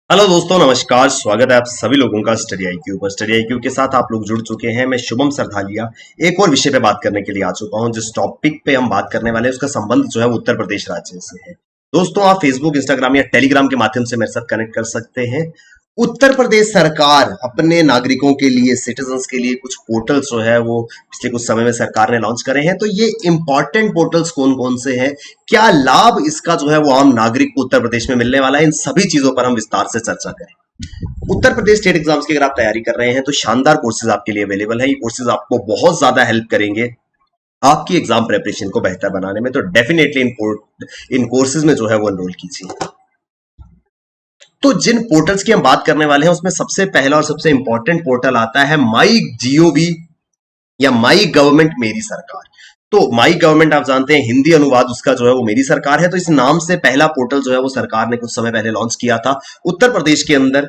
Hello दोस्तों, नमस्कार। स्वागत है आप सभी लोगों का स्टडी आईक्यू पर। स्टडी आईक्यू के साथ आप लोग जुड़ चुके हैं। मैं शुभम सरधालिया एक और विषय पे बात करने के लिए आ चुका हूं। जिस टॉपिक पे हम बात करने वाले हैं उसका संबंध जो है वो उत्तर प्रदेश राज्य से है। दोस्तों, आप फेसबुक, इंस्टाग्राम या टेलीग्राम के माध्यम से मेरे साथ कनेक्ट कर सकते हैं। उत्तर प्रदेश सरकार अपने नागरिकों के लिए, सिटीजन्स के लिए कुछ पोर्टल्स जो है वो पिछले कुछ समय में सरकार ने लॉन्च करे हैं। तो ये इंपॉर्टेंट पोर्टल्स कौन कौन से हैं, क्या लाभ इसका जो है वो आम नागरिक को उत्तर प्रदेश में मिलने वाला है, इन सभी चीजों पर हम विस्तार से चर्चा करें। उत्तर प्रदेश स्टेट एग्जाम्स की अगर आप तैयारी कर रहे हैं तो शानदार कोर्सेज आपके लिए अवेलेबल है। ये कोर्सेज आपको बहुत ज्यादा हेल्प करेंगे आपकी एग्जाम प्रिपरेशन को बेहतर बनाने में। तो डेफिनेटली इन कोर्सेज में जो है वो एनरोल कीजिए। तो जिन पोर्टल्स की हम बात करने वाले हैं उसमें सबसे पहला और सबसे इंपॉर्टेंट पोर्टल आता है माई जीओवी या माई गवर्नमेंट मेरी सरकार। तो माई गवर्नमेंट आप जानते हैं हिंदी अनुवाद उसका जो है वो मेरी सरकार है। तो इस नाम से पहला पोर्टल जो है वो सरकार ने कुछ समय पहले लॉन्च किया था उत्तर प्रदेश के अंदर।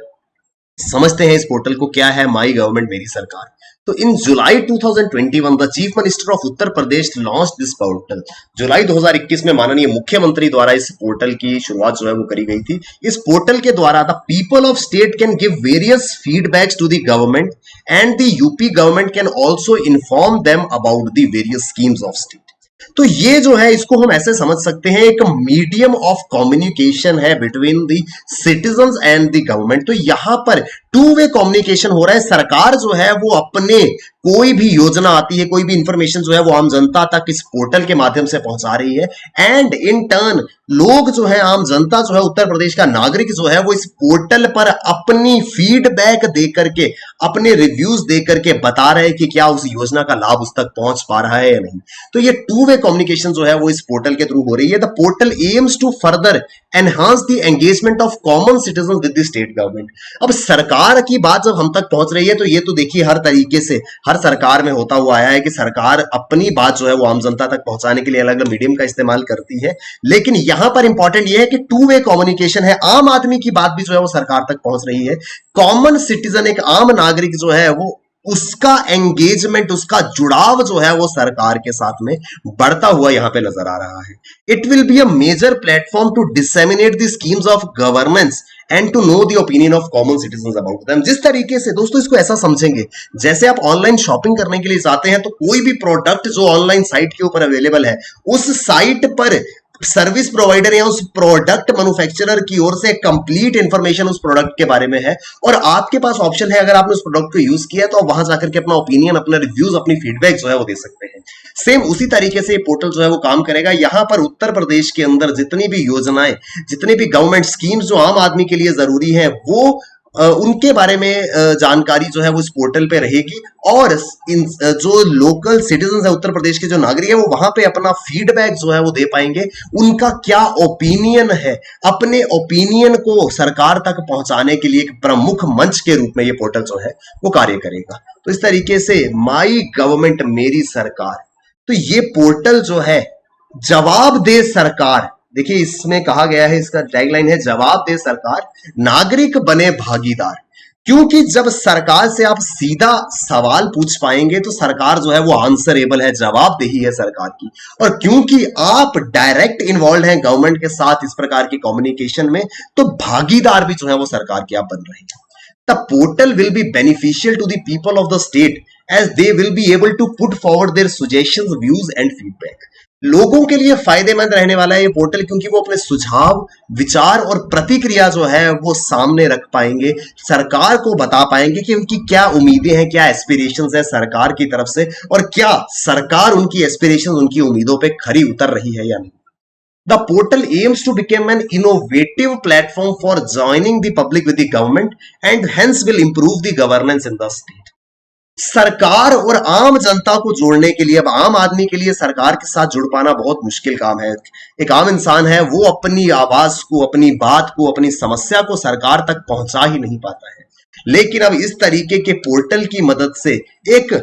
समझते हैं इस पोर्टल को, क्या है माई गवर्नमेंट मेरी सरकार। तो in July 2021 the chief minister of Uttar Pradesh launch this portal. जुलाई 2021 में माननीय मुख्यमंत्री द्वारा इस पोर्टल की शुरुआत जो है वो करी गई थी। इस पोर्टल के द्वारा the people of state can give various feedbacks to the government and the UP government can also inform them about the various schemes of state. तो ये जो है इसको हम ऐसे समझ सकते हैं, एक मीडियम ऑफ कम्युनिकेशन है between the citizens and the government. तो यहां पर टू वे कम्युनिकेशन हो रहा है। सरकार जो है वो अपने कोई भी योजना आती है, कोई भी इंफॉर्मेशन जो है वो आम जनता तक इस पोर्टल के माध्यम से पहुंचा रही है। एंड इन टर्न लोग जो है, आम जनता जो है, उत्तर प्रदेश का नागरिक जो है वो इस पोर्टल पर अपनी फीडबैक दे करके, अपने रिव्यूज दे करके बता रहे हैं कि क्या उस योजना का लाभ उस तक पहुंच पा रहा है या नहीं। तो ये टू वे कम्युनिकेशन जो है वो इस पोर्टल के थ्रू हो रही है। The portal aims to further enhance the engagement of common citizen with the state government. अब सरकार की बात जब हम तक पहुंच रही है तो ये तो देखिए हर तरीके से हर सरकार में होता हुआ आया है कि सरकार अपनी बात जो है वो आम जनता तक पहुंचाने के लिए अलग अलग मीडियम का इस्तेमाल करती है। लेकिन यहां पर इंपॉर्टेंट ये है कि टू वे कम्युनिकेशन है। आम आदमी की बात भी जो है वो सरकार तक पहुंच रही है। कॉमन सिटीजन, एक आम नागरिक जो है वो, उसका एंगेजमेंट, उसका जुड़ाव जो है वो सरकार के साथ में बढ़ता हुआ यहां पे नजर आ रहा है। It will be a major platform to disseminate the schemes of governance and to know the opinion of common citizens about them. जिस तरीके से दोस्तों इसको ऐसा समझेंगे, जैसे आप ऑनलाइन शॉपिंग करने के लिए जाते हैं तो कोई भी प्रोडक्ट जो ऑनलाइन साइट के ऊपर अवेलेबल है, उस साइट पर सर्विस प्रोवाइडर या उस प्रोडक्ट मैन्युफैक्चरर की ओर से कंप्लीट इंफॉर्मेशन उस प्रोडक्ट के बारे में है और आपके पास ऑप्शन है, अगर आपने उस प्रोडक्ट को यूज किया तो आप वहां जाकर के अपना ओपिनियन, अपना रिव्यूज, अपनी फीडबैक जो है वो दे सकते हैं। सेम उसी तरीके से ये पोर्टल जो है वो काम करेगा। यहां पर उत्तर प्रदेश के अंदर जितनी भी योजनाएं, जितनी भी गवर्नमेंट स्कीम्स जो आम आदमी के लिए जरूरी है, वो उनके बारे में जानकारी जो है वो इस पोर्टल पे रहेगी। और जो लोकल सिटीजन है, उत्तर प्रदेश के जो नागरिक है, वो वहां पे अपना फीडबैक जो है वो दे पाएंगे। उनका क्या ओपिनियन है, अपने ओपिनियन को सरकार तक पहुंचाने के लिए एक प्रमुख मंच के रूप में ये पोर्टल जो है वो कार्य करेगा। तो इस तरीके से माई गवर्नमेंट मेरी सरकार, तो ये पोर्टल जो है जवाब दे सरकार, देखिए इसमें कहा गया है, इसका टैगलाइन है जवाब दे सरकार, नागरिक बने भागीदार। क्योंकि जब सरकार से आप सीधा सवाल पूछ पाएंगे तो सरकार जो है वो आंसरेबल है, जवाबदेही है सरकार की। और क्योंकि आप डायरेक्ट इन्वॉल्व हैं गवर्नमेंट के साथ इस प्रकार की कम्युनिकेशन में, तो भागीदार भी जो है वो सरकार के आप बन रहे हैं। The portal will be beneficial to the people of the state as they will be able to put forward their suggestions, views and feedback. लोगों के लिए फायदेमंद रहने वाला है ये पोर्टल, क्योंकि वो अपने सुझाव, विचार और प्रतिक्रिया जो है वो सामने रख पाएंगे, सरकार को बता पाएंगे कि उनकी क्या उम्मीदें हैं, क्या एस्पिरेशंस है सरकार की तरफ से, और क्या सरकार उनकी एस्पिरेशंस, उनकी उम्मीदों पे खरी उतर रही है या नहीं। The portal aims to become an innovative platform for joining the public with the government and hence will improve the governance in the state. सरकार और आम जनता को जोड़ने के लिए, अब आम आदमी के लिए सरकार के साथ जुड़ पाना बहुत मुश्किल काम है। एक आम इंसान है, वो अपनी आवाज को, अपनी बात को, अपनी समस्या को सरकार तक पहुंचा ही नहीं पाता है। लेकिन अब इस तरीके के पोर्टल की मदद से एक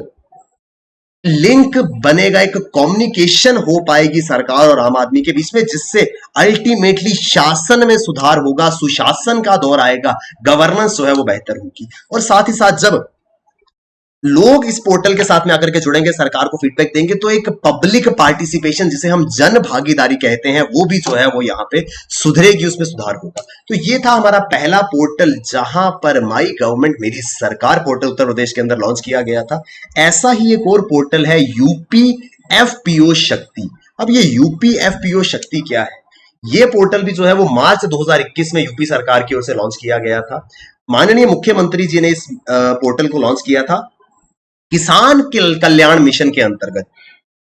लिंक बनेगा, एक कम्युनिकेशन हो पाएगी सरकार और आम आदमी के बीच में, जिससे अल्टीमेटली शासन में सुधार होगा, सुशासन का दौर आएगा, गवर्नेंस जो है वो बेहतर होगी। और साथ ही साथ जब लोग इस पोर्टल के साथ में आकर के जुड़ेंगे, सरकार को फीडबैक देंगे, तो एक पब्लिक पार्टिसिपेशन जिसे हम जन भागीदारी कहते हैं वो भी जो है वो यहाँ पे सुधरेगी, उसमें सुधार होगा। तो ये था हमारा पहला पोर्टल जहां पर माई गवर्नमेंट मेरी सरकार पोर्टल उत्तर प्रदेश के अंदर लॉन्च किया गया था। ऐसा ही एक और पोर्टल है यूपी एफपीओ शक्ति। अब ये यूपी एफपीओ शक्ति क्या है? ये पोर्टल भी जो है वो मार्च 2021 में यूपी सरकार की ओर से लॉन्च किया गया था। माननीय मुख्यमंत्री जी ने इस पोर्टल को लॉन्च किया था किसान कल्याण मिशन के अंतर्गत।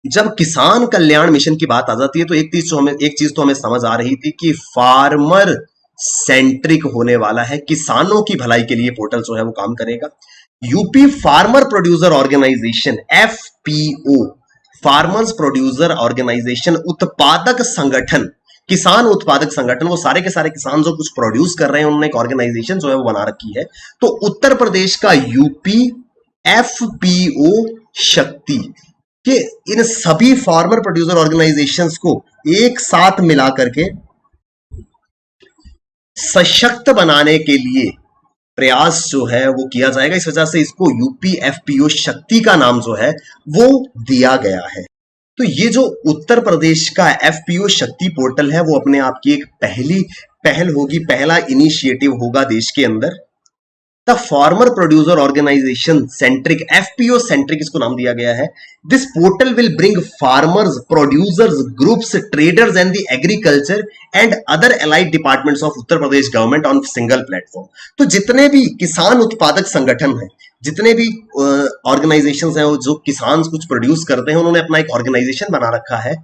जब किसान कल्याण मिशन की बात आ जाती है तो एक चीज तो हमें समझ आ रही थी कि फार्मर सेंट्रिक होने वाला है, किसानों की भलाई के लिए पोर्टल जो है वो काम करेगा। UP farmer producer organisation FPO, farmers producer organisation, उत्पादक संगठन, किसान उत्पादक संगठन, वो सारे के सारे किसान जो कुछ प्रोड्यूस कर रहे हैं उन्होंने एक ऑर्गेनाइजेशन जो है वो बना रखी है। तो उत्तर प्रदेश का यूपी एफपीओ शक्ति के इन सभी फार्मर प्रोड्यूसर ऑर्गेनाइजेशंस को एक साथ मिला करके सशक्त बनाने के लिए प्रयास जो है वो किया जाएगा। इस वजह से इसको यूपी एफपीओ शक्ति का नाम जो है वो दिया गया है। तो ये जो उत्तर प्रदेश का एफपीओ शक्ति पोर्टल है वो अपने आप की एक पहली पहल होगी, पहला इनिशिएटिव होगा देश के अंदर। The farmer producer organisation centric, FPO centric इसको नाम दिया गया है। This portal will bring farmers, producers, groups, traders and the agriculture and other allied departments of Uttar Pradesh government on single platform. तो जितने भी किसान उत्पादक संगठन हैं, जितने भी ऑर्गेनाइजेशंस हैं जो किसान कुछ प्रोड्यूस करते हैं, उन्होंने अपना एक ऑर्गेनाइजेशन बना रखा है।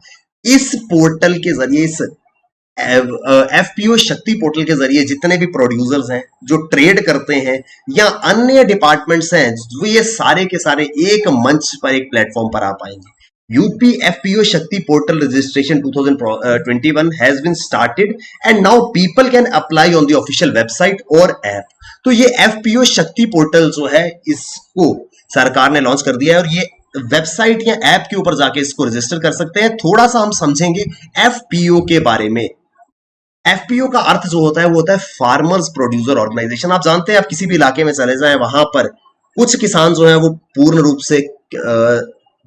इस पोर्टल के जरिए, इस एफपीओ शक्ति पोर्टल के जरिए जितने भी प्रोड्यूसर्स हैं जो ट्रेड करते हैं या अन्य डिपार्टमेंट्स हैं, वो ये सारे के सारे एक मंच पर, एक प्लेटफॉर्म पर आ पाएंगे। UP FPO Shakti portal registration 2021 has been started and now people can apply on the official website और ऐप। तो ये एफपीओ शक्ति पोर्टल जो है इसको सरकार ने लॉन्च कर दिया है और ये वेबसाइट या ऐप के ऊपर जाके इसको रजिस्टर कर सकते हैं। थोड़ा सा हम समझेंगे एफपीओ के बारे में। एफपीओ का अर्थ जो होता है वो होता है फार्मर्स प्रोड्यूसर ऑर्गेनाइजेशन। आप जानते हैं, आप किसी भी इलाके में चले जाएं, वहां पर कुछ किसान जो है वो पूर्ण रूप से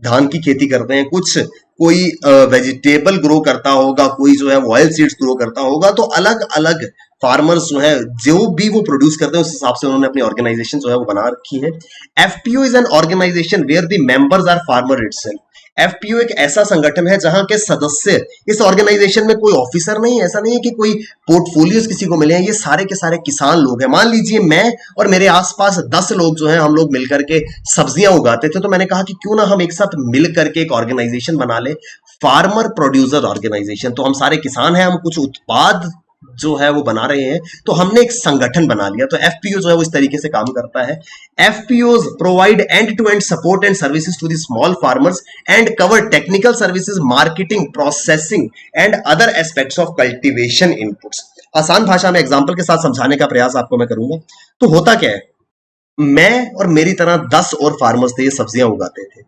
धान की खेती करते हैं, कुछ कोई वेजिटेबल ग्रो करता होगा, कोई जो है ऑयल सीड्स ग्रो करता होगा। तो अलग अलग फार्मर्स जो है जो भी वो प्रोड्यूस करते हैं उस हिसाब से उन्होंने अपनी ऑर्गेनाइजेशन जो है वो बना रखी है। FPO is an organisation where the members are farmer itself. FPO एक ऐसा संगठन है जहां के सदस्य, इस ऑर्गेनाइजेशन में कोई ऑफिसर नहीं है, ऐसा नहीं है कि कोई पोर्टफोलियोज किसी को मिले हैं, ये सारे के सारे किसान लोग हैं। मान लीजिए मैं और मेरे आसपास 10 लोग जो हैं, हम लोग मिलकर के सब्जियां उगाते थे, तो मैंने कहा कि क्यों ना हम एक साथ मिलकर के एक ऑर्गेनाइजेशन बना ले, फार्मर प्रोड्यूसर ऑर्गेनाइजेशन। तो हम सारे किसान हैं, हम कुछ उत्पाद जो है वो बना रहे हैं, तो हमने एक संगठन बना लिया। तो एफपीओ जो है वो इस तरीके से काम करता है। FPOs provide end to end support and services to the small farmers and cover technical services, marketing, processing and other aspects of cultivation inputs. आसान भाषा में एग्जांपल के साथ समझाने का प्रयास आपको मैं करूंगा। तो होता क्या है, मैं और मेरी तरह 10 और फार्मर्स थे, ये सब्जियां उगाते थे।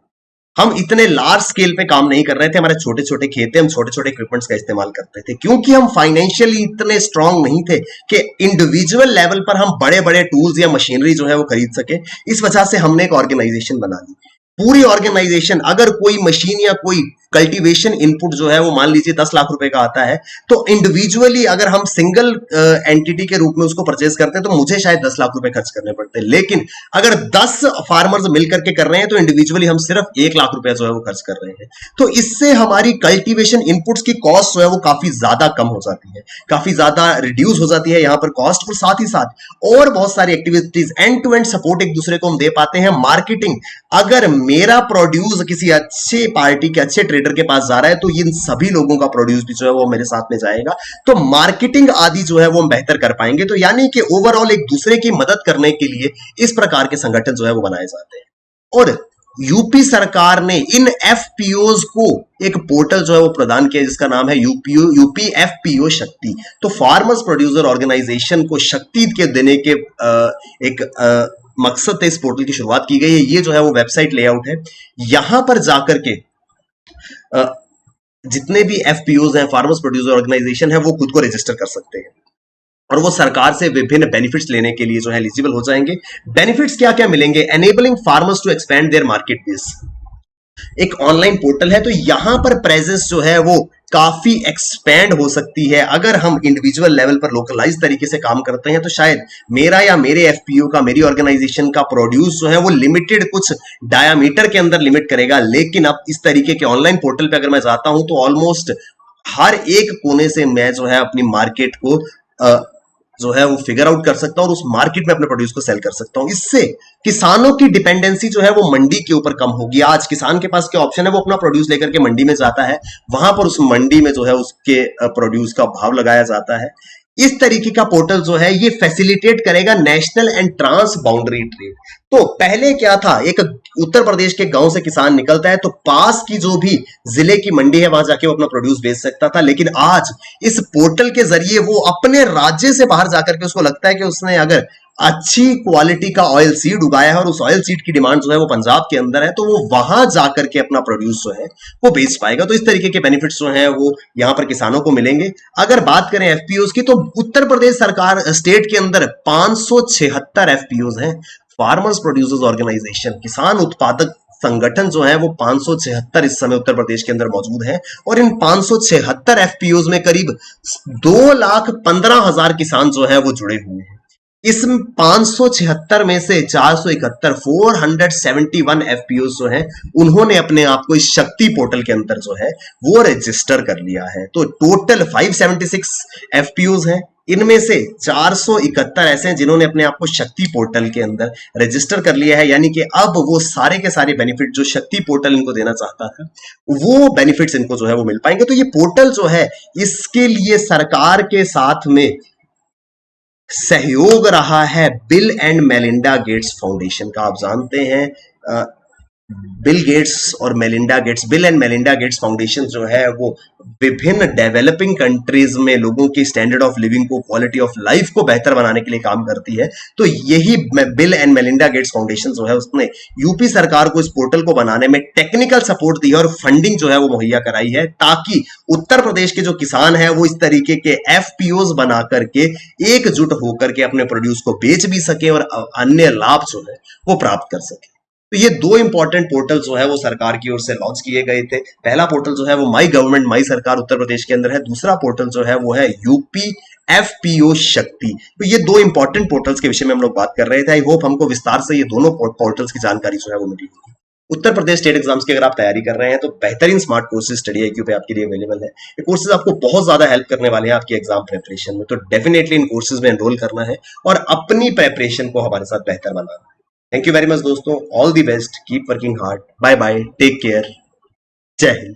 हम इतने लार्ज स्केल पे काम नहीं कर रहे थे, हमारे छोटे छोटे खेत थे, हम छोटे छोटे इक्विपमेंट्स का इस्तेमाल करते थे, क्योंकि हम फाइनेंशियली इतने स्ट्रांग नहीं थे कि इंडिविजुअल लेवल पर हम बड़े बड़े टूल्स या मशीनरी जो है वो खरीद सके। इस वजह से हमने एक ऑर्गेनाइजेशन बना ली। पूरी ऑर्गेनाइजेशन, अगर कोई मशीन या कोई कल्टीवेशन इनपुट जो है वो मान लीजिए 10 लाख रुपए का आता है, तो इंडिविजुअली अगर हम सिंगल एंटिटी के रूप में उसको परचेज करते हैं तो मुझे शायद 10 लाख रुपए खर्च करने पड़ते हैं। लेकिन अगर 10 फार्मर्स मिलकर के कर रहे हैं तो इंडिविजुअली हम सिर्फ 1 लाख रुपए जो है वो खर्च कर रहे हैं। तो इससे हमारी कल्टीवेशन इनपुट्स की कॉस्ट जो है वो काफी ज्यादा कम हो जाती है, काफी ज्यादा रिड्यूस हो जाती है यहाँ पर कॉस्ट। और साथ ही साथ और बहुत सारी activities, and to end support एक दूसरे को हम दे पाते हैं। मार्केटिंग, अगर मेरा प्रोड्यूस किसी अच्छे पार्टी के, अच्छे ट्रेडर के पास जा रहा है, तो इन सभी लोगों का प्रोड्यूस भी जो है वो मेरे साथ में जाएगा, तो मार्केटिंग आदि जो है वो हम बेहतर कर पाएंगे। तो यानी कि ओवरऑल एक दूसरे की मदद करने के लिए इस प्रकार के संगठन जो है वो बनाए जाते हैं। और यूपी सरकार ने इन एफपीओज को एक पोर्टल जो है वो प्रदान किया जिसका नाम है यूपी एफपीओ शक्ति। तो फार्मर्स प्रोड्यूसर ऑर्गेनाइजेशन को शक्ति के देने के एक मकसद से इस पोर्टल की शुरुआत की गई है। ये जो है वो वेबसाइट लेआउट है। यहां पर जाकर के जितने भी एफपीओज हैं, फार्मर्स प्रोड्यूसर ऑर्गेनाइजेशन है, वो खुद को रजिस्टर कर सकते हैं। और वो सरकार से विभिन्न बेनिफिट्स लेने के लिए जो है एलिजिबल हो जाएंगे। बेनिफिट्स क्या क्या मिलेंगे? Enabling farmers to expand their market base, एक ऑनलाइन पोर्टल है, तो यहां पर प्रेजेंस जो है वो काफी एक्सपैंड हो सकती है। अगर हम इंडिविजुअल लेवल पर लोकलाइज तरीके से काम करते हैं तो शायद मेरा या मेरे एफपीओ का, मेरी ऑर्गेनाइजेशन का प्रोड्यूस जो है वो लिमिटेड कुछ डायामीटर के अंदर लिमिट करेगा, लेकिन अब इस तरीके के ऑनलाइन पोर्टल पे अगर मैं जाता हूं तो ऑलमोस्ट हर एक कोने से मैं जो है अपनी मार्केट को जो है वो फिगर आउट कर सकता हूं और उस मार्केट में अपने प्रोड्यूस को सेल कर सकता हूं। इससे किसानों की डिपेंडेंसी जो है वो मंडी के ऊपर कम होगी। आज किसान के पास क्या ऑप्शन है? वो अपना प्रोड्यूस लेकर के मंडी में जाता है, वहां पर उस मंडी में जो है उसके प्रोड्यूस का भाव लगाया जाता है। इस तरीके का पोर्टल जो है ये फैसिलिटेट करेगा national and trans boundary trade. तो पहले क्या था, एक उत्तर प्रदेश के गांव से किसान निकलता है तो पास की जो भी जिले की मंडी है वहां जाके वो अपना प्रोड्यूस बेच सकता था, लेकिन आज इस पोर्टल के जरिए वो अपने राज्य से बाहर जाकर के उसको लगता है कि उसने अगर अच्छी क्वालिटी का ऑयल सीड उगाया है और उस ऑयल सीड की डिमांड जो है वो पंजाब के अंदर है, तो वो वहां जाकर के अपना प्रोड्यूस जो है वो बेच पाएगा। तो इस तरीके के बेनिफिट्स जो है वो यहां पर किसानों को मिलेंगे। अगर बात करें एफपीओज की, तो उत्तर प्रदेश सरकार स्टेट के अंदर 576 एफपीओज हैं, फार्मर्स प्रोड्यूसर्स ऑर्गेनाइजेशन, किसान उत्पादक संगठन जो है वो 576 इस समय उत्तर प्रदेश के अंदर मौजूद है। और इन 576 एफपीओज में करीब 2,15,000 किसान जो है वो जुड़े हुए हैं। इस 576 में से 471 471 एफपीओ जो हैं उन्होंने अपने आप को इस शक्ति पोर्टल के अंदर जो है वो रजिस्टर कर लिया है। तो टोटल 576 एफपीओ हैं, इनमें से 471 ऐसे हैं जिन्होंने अपने आप को शक्ति पोर्टल के अंदर रजिस्टर कर लिया है, यानी कि अब वो सारे के सारे बेनिफिट जो शक्ति पोर्टल इनको देना चाहता है वो बेनिफिट्स इनको जो है वो मिल पाएंगे। तो ये पोर्टल जो है इसके लिए सरकार के साथ में सहयोग रहा है bill and Melinda Gates foundation का। आप जानते हैं बिल गेट्स और Melinda Gates, bill and Melinda Gates foundation जो है वो विभिन्न डेवलपिंग कंट्रीज में लोगों की स्टैंडर्ड ऑफ लिविंग को, क्वालिटी ऑफ लाइफ को बेहतर बनाने के लिए काम करती है। तो यही bill and Melinda Gates foundation जो है उसने यूपी सरकार को इस पोर्टल को बनाने में टेक्निकल सपोर्ट दी है और फंडिंग जो है वो मुहैया कराई है, ताकि उत्तर प्रदेश के जो किसान है वो इस तरीके के एफपीओज बना करके एकजुट होकर के अपने प्रोड्यूस को बेच भी सके और अन्य लाभ जो है वो प्राप्त कर सके। तो ये दो इंपॉर्टेंट पोर्टल जो है वो सरकार की ओर से लॉन्च किए गए थे। पहला पोर्टल जो है वो माई गवर्नमेंट, माई सरकार उत्तर प्रदेश के अंदर है। दूसरा पोर्टल जो है वो है यूपी एफपीओ शक्ति। तो ये दो इंपॉर्टेंट पोर्टल्स के विषय में हम लोग बात कर रहे थे। आई होप हमको विस्तार से ये दोनों पोर्टल्स की जानकारी जो है वो मिली होगी। उत्तर प्रदेश स्टेट एग्जाम्स की अगर आप तैयारी कर रहे हैं तो बेहतरीन स्मार्ट कोर्सेज स्टडी आईक्यू पे आपके लिए अवेलेबल है। ये कोर्सेज आपको बहुत ज्यादा हेल्प करने वाले हैं आपकी एग्जाम प्रिपरेशन में, तो डेफिनेटली इन कोर्सेज में एनरोल करना है और अपनी प्रिपरेशन को हमारे साथ बेहतर बनाना है। थैंक यू वेरी मच दोस्तों, all the best, keep working hard, bye bye, take care, जय हिंद।